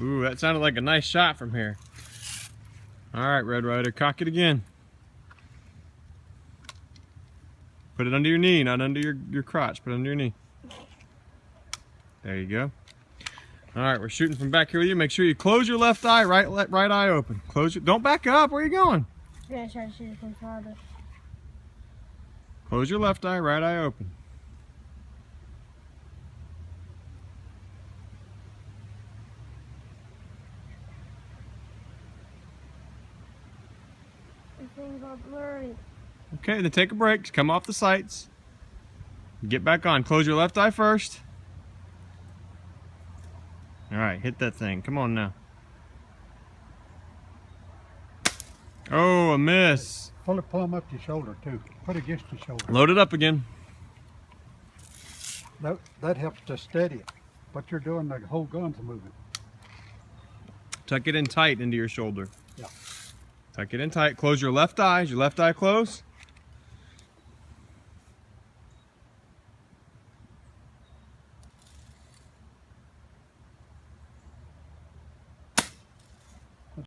Ooh, that sounded like a nice shot from here. All right, Red Ryder, cock it again. Put it under your knee, not under your crotch. Put it under your knee. There you go. All right, we're shooting from back here with you. Make sure you close your left eye, right eye open. Close your. Don't back up. Where are you going? Yeah, try to shoot it from farther. Close your left eye, right eye open. Everything's all blurry. Okay, then take a break. Come off the sights. Get back on. Close your left eye first. All right, hit that thing. Come on now. Oh, a miss. Pull it plumb up your shoulder too. Put it against your shoulder. Load it up again. That helps to steady it. What you're doing, the whole gun's moving. Tuck it in tight into your shoulder. Yeah. Tuck it in tight. Close your left eye. Is your left eye closed?